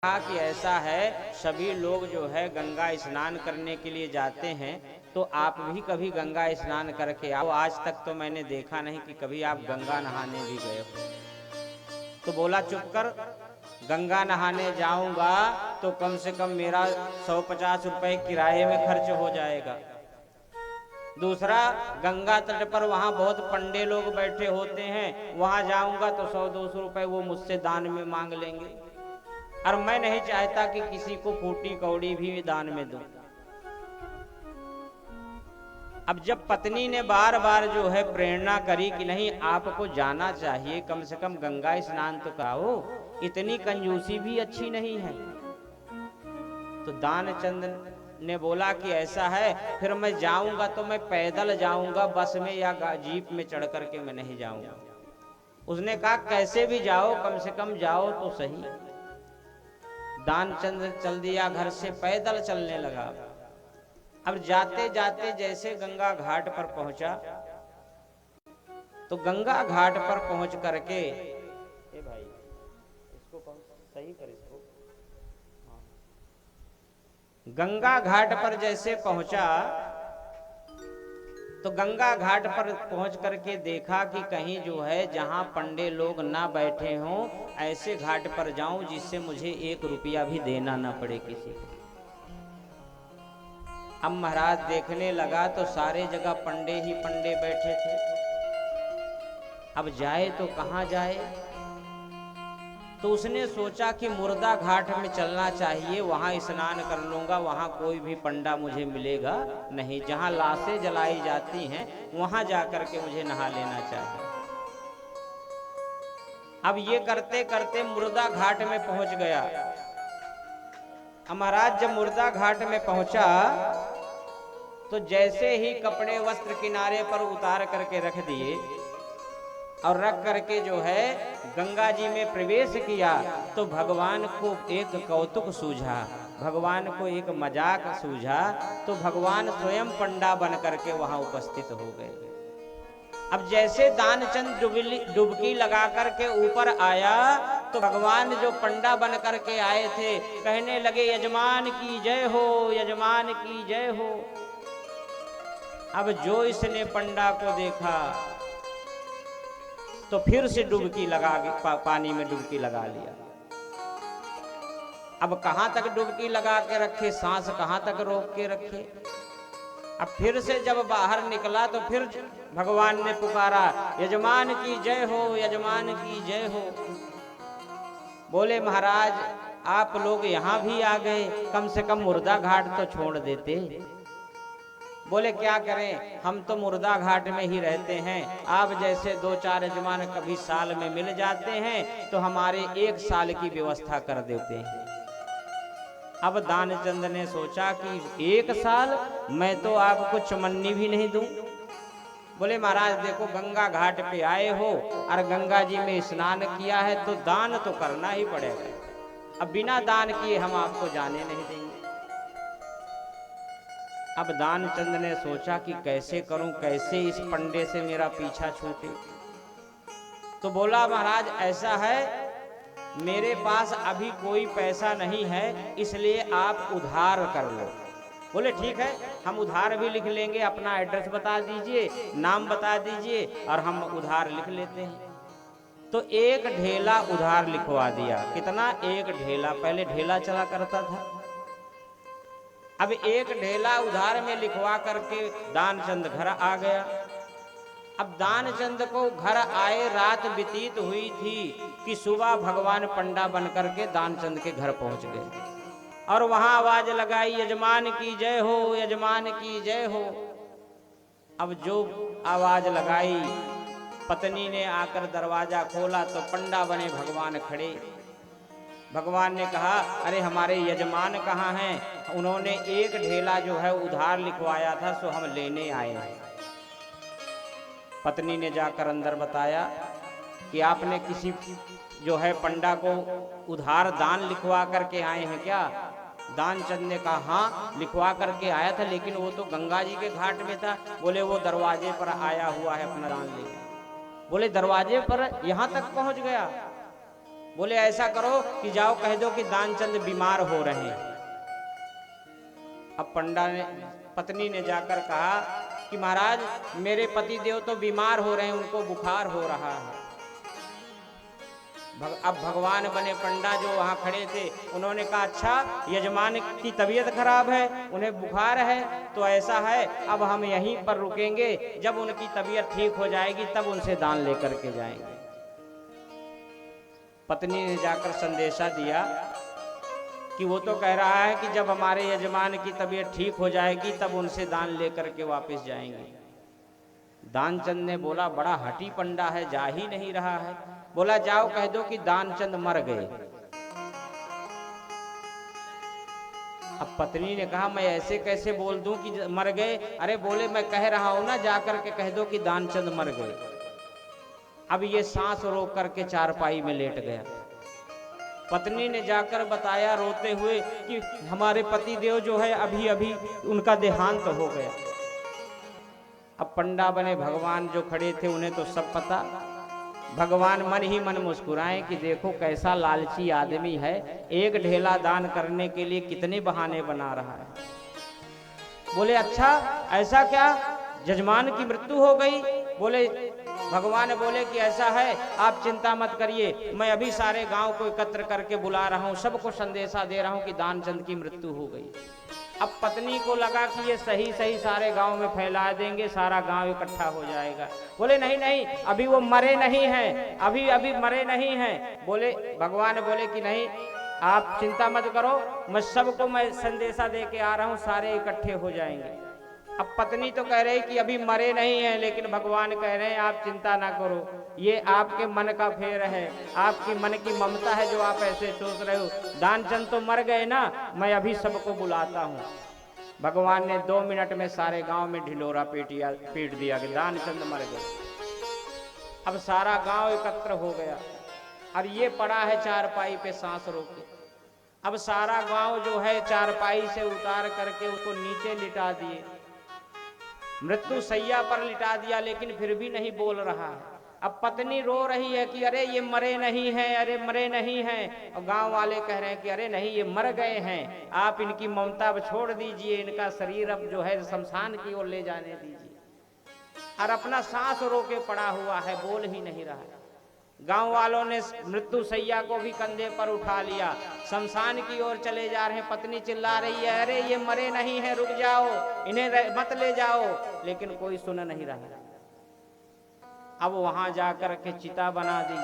कहा कि ऐसा है, सभी लोग जो है गंगा स्नान करने के लिए जाते हैं, तो आप भी कभी गंगा स्नान करके आओ। आज तक तो मैंने देखा नहीं कि कभी आप गंगा नहाने भी गए हो। तो बोला चुप कर, गंगा नहाने जाऊंगा तो कम से कम मेरा 150 रुपए किराए में खर्च हो जाएगा। दूसरा, गंगा तट पर वहां बहुत पंडे लोग बैठे होते हैं, वहां जाऊंगा तो 100-200 रुपए वो मुझसे दान में मांग लेंगे, और मैं नहीं चाहता कि किसी को फूटी कौड़ी भी दान में दूं। अब जब पत्नी ने बार बार जो है प्रेरणा करी कि नहीं आपको जाना चाहिए, कम से कम गंगा स्नान तो कराओ, इतनी कंजूसी भी अच्छी नहीं है। तो दानचंद ने बोला कि ऐसा है, फिर मैं जाऊंगा तो मैं पैदल जाऊंगा, बस में या जीप में चढ़ करके मैं नहीं जाऊंगा। उसने कहा कैसे भी जाओ, कम से कम जाओ तो सही। दानचंद चल दिया, घर से पैदल चलने लगा। अब जाते जाते जैसे गंगा घाट पर पहुंचा, तो गंगा घाट पर पहुंच करके, ए भाई इसको सही कर इसको। गंगा घाट पर जैसे पहुंचा तो गंगा घाट पर पहुंच करके देखा कि कहीं जो है जहां पंडे लोग ना बैठे हों, ऐसे घाट पर जाऊं जिससे मुझे 1 रुपया भी देना ना पड़े किसी को। अब महाराज देखने लगा तो सारे जगह पंडे ही पंडे बैठे थे। अब जाए तो कहां जाए? तो उसने सोचा कि मुर्दा घाट में चलना चाहिए, वहां स्नान कर लूंगा, वहां कोई भी पंडा मुझे मिलेगा नहीं, जहां लाशें जलाई जाती हैं वहां जाकर के मुझे नहा लेना चाहिए। अब ये करते करते मुर्दा घाट में पहुंच गया। महाराज जब मुर्दा घाट में पहुंचा तो जैसे ही कपड़े वस्त्र किनारे पर उतार करके रख दिए और रख करके जो है गंगा जी में प्रवेश किया, तो भगवान को एक कौतुक सूझा, भगवान को एक मजाक सूझा। तो भगवान स्वयं पंडा बन करके वहां उपस्थित हो गए। अब जैसे दानचंद डुबकी लगा करके ऊपर आया, तो भगवान जो पंडा बन करके आए थे कहने लगे यजमान की जय हो, यजमान की जय हो। अब जो इसने पंडा को देखा तो फिर से डुबकी लगा पानी में डुबकी लगा लिया। अब कहां तक डुबकी लगा के रखे, सांस कहां तक रोक के रखे। अब फिर से जब बाहर निकला तो फिर भगवान ने पुकारा यजमान की जय हो, यजमान की जय हो। बोले महाराज आप लोग यहां भी आ गए, कम से कम मुर्दा घाट तो छोड़ देते। बोले क्या करें, हम तो मुर्दा घाट में ही रहते हैं, आप जैसे 2-4 यजमान कभी साल में मिल जाते हैं तो हमारे 1 साल की व्यवस्था कर देते हैं। अब दानचंद ने सोचा कि 1 साल मैं तो आपको चमन्नी भी नहीं दूं। बोले महाराज देखो गंगा घाट पे आए हो और गंगा जी में स्नान किया है तो दान तो करना ही पड़ेगा, अब बिना दान किए हम आपको जाने नहीं देंगे। अब दानचंद ने सोचा कि कैसे करूं, कैसे इस पंडे से मेरा पीछा छूटे। तो बोला महाराज ऐसा है, मेरे पास अभी कोई पैसा नहीं है, इसलिए आप उधार कर लो। बोले ठीक है, हम उधार भी लिख लेंगे, अपना एड्रेस बता दीजिए, नाम बता दीजिए और हम उधार लिख लेते हैं। तो 1 ढेला उधार लिखवा दिया। कितना? 1 ढेला। पहले ढेला चला करता था, अब 1 ढेला उधार में लिखवा करके दानचंद घर आ गया। अब दानचंद को घर आए रात व्यतीत हुई थी कि सुबह भगवान पंडा बन करके दानचंद के घर पहुंच गए और वहां आवाज लगाई यजमान की जय हो, यजमान की जय हो। अब जो आवाज लगाई, पत्नी ने आकर दरवाजा खोला तो पंडा बने भगवान खड़े। भगवान ने कहा अरे हमारे यजमान कहाँ हैं? उन्होंने 1 ढेला जो है उधार लिखवाया था, सो हम लेने आए हैं। पत्नी ने जाकर अंदर बताया कि आपने किसी जो है पंडा को उधार दान लिखवा करके आए हैं क्या? दानचंद ने कहा हाँ लिखवा करके आया था, लेकिन वो तो गंगा जी के घाट में था। बोले वो दरवाजे पर आया हुआ है अपना दान लेके। बोले दरवाजे पर यहां तक पहुंच गया? बोले ऐसा करो कि जाओ कह दो कि दानचंद बीमार हो रहे हैं। अब पंडा ने पत्नी ने जाकर कहा कि महाराज मेरे पति देव तो बीमार हो रहे हैं, उनको बुखार हो रहा है। अब भगवान बने पंडा जो वहां खड़े थे उन्होंने कहा अच्छा यजमान की तबीयत खराब है, उन्हें बुखार है, तो ऐसा है अब हम यहीं पर रुकेंगे, जब उनकी तबीयत ठीक हो जाएगी तब उनसे दान लेकर के जाएंगे। पत्नी ने जाकर संदेशा दिया कि वो तो कह रहा है कि जब हमारे यजमान की तबीयत ठीक हो जाएगी तब उनसे दान लेकर के वापस जाएंगे। दानचंद ने बोला बड़ा हठी पंडा है, जा ही नहीं रहा है। बोला जाओ कह दो कि दानचंद मर गए। अब पत्नी ने कहा मैं ऐसे कैसे बोल दूं कि मर गए? अरे बोले मैं कह रहा हूं ना, जाकर के कह दो कि दानचंद मर गए। अब ये सांस रोक करके चारपाई में लेट गया। पत्नी ने जाकर बताया रोते हुए कि हमारे पति देव जो है अभी अभी उनका देहांत हो गया। अब पंडा बने भगवान जो खड़े थे उन्हें तो सब पता। भगवान मन ही मन मुस्कुराए कि देखो कैसा लालची आदमी है, एक ढेला दान करने के लिए कितने बहाने बना रहा है। बोले अच्छा ऐसा क्या, जजमान की मृत्यु हो गई? बोले भगवान बोले कि ऐसा है आप चिंता मत करिए, मैं अभी सारे गांव को एकत्र करके बुला रहा हूं, सबको संदेशा दे रहा हूं कि दानचंद की मृत्यु हो गई। अब पत्नी को लगा कि ये सही सही सारे गांव में फैला देंगे, सारा गांव इकट्ठा हो जाएगा। बोले नहीं नहीं अभी वो मरे नहीं हैं, अभी अभी मरे नहीं हैं। बोले भगवान बोले कि नहीं आप चिंता मत करो, मैं सबको मैं संदेशा दे के आ रहा हूं, सारे इकट्ठे हो जाएंगे। अब पत्नी तो कह रही कि अभी मरे नहीं हैं, लेकिन भगवान कह रहे हैं आप चिंता ना करो, ये आपके मन का फेर है, आपकी मन की ममता है जो आप ऐसे सोच रहे हो। दानचंद तो मर गए ना, मैं अभी सबको बुलाता हूँ। भगवान ने 2 मिनट में सारे गांव में ढिलोरा पीट दिया कि दानचंद मर गए। अब सारा गांव एकत्र हो गया और ये पड़ा है चारपाई पे सांस रोके। अब सारा गांव जो है चारपाई से उतार करके उसको नीचे लिटा दिए, मृत्यु सैया पर लिटा दिया, लेकिन फिर भी नहीं बोल रहा है। अब पत्नी रो रही है कि अरे ये मरे नहीं हैं, अरे मरे नहीं हैं। और गांव वाले कह रहे हैं कि अरे नहीं ये मर गए हैं, आप इनकी ममता अब छोड़ दीजिए, इनका शरीर अब जो है शमशान की ओर ले जाने दीजिए। और अपना सांस रोके पड़ा हुआ है, बोल ही नहीं रहा है। गांव वालों ने मृत्यु सैया को भी कंधे पर उठा लिया, शमशान की ओर चले जा रहे हैं। पत्नी चिल्ला रही है अरे ये मरे नहीं है, रुक जाओ, इन्हें मत ले जाओ, लेकिन कोई सुन नहीं रहा। अब वहां जाकर के चिता बना दी,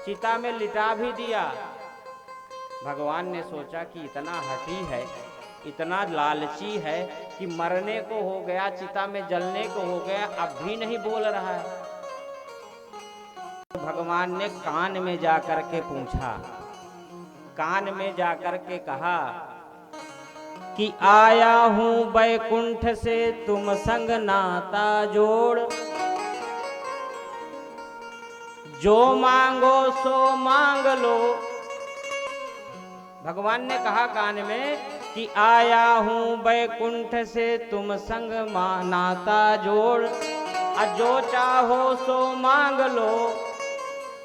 चिता में लिटा भी दिया। भगवान ने सोचा कि इतना हठी है, इतना लालची है कि मरने को हो गया, चिता में जलने को हो गया, अब भी नहीं बोल रहा है। भगवान ने कान में जाकर के पूछा, कान में जाकर के कहा कि आया हूं बैकुंठ से तुम संग नाता जोड़, जो मांगो सो मांग लो। भगवान ने कहा कान में कि आया हूं बैकुंठ से तुम संग नाता जोड़, जो चाहो सो मांग लो।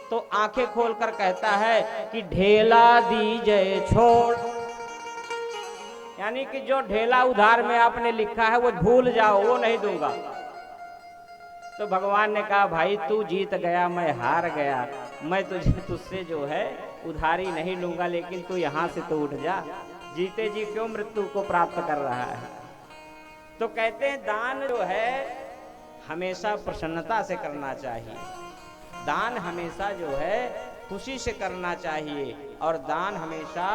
तो आंखें खोलकर कहता है कि ढेला दीजिए छोड़, यानी कि जो ढेला उधार में आपने लिखा है वो भूल जाओ, वो नहीं दूंगा। तो भगवान ने कहा भाई तू जीत गया, मैं हार गया, मैं तुझसे जो है उधारी नहीं लूंगा, लेकिन तू यहां से तो उठ जा, जीते जी क्यों मृत्यु को प्राप्त कर रहा है। तो कहते हैं दान जो है हमेशा प्रसन्नता से करना चाहिए, दान हमेशा जो है खुशी से करना चाहिए, और दान हमेशा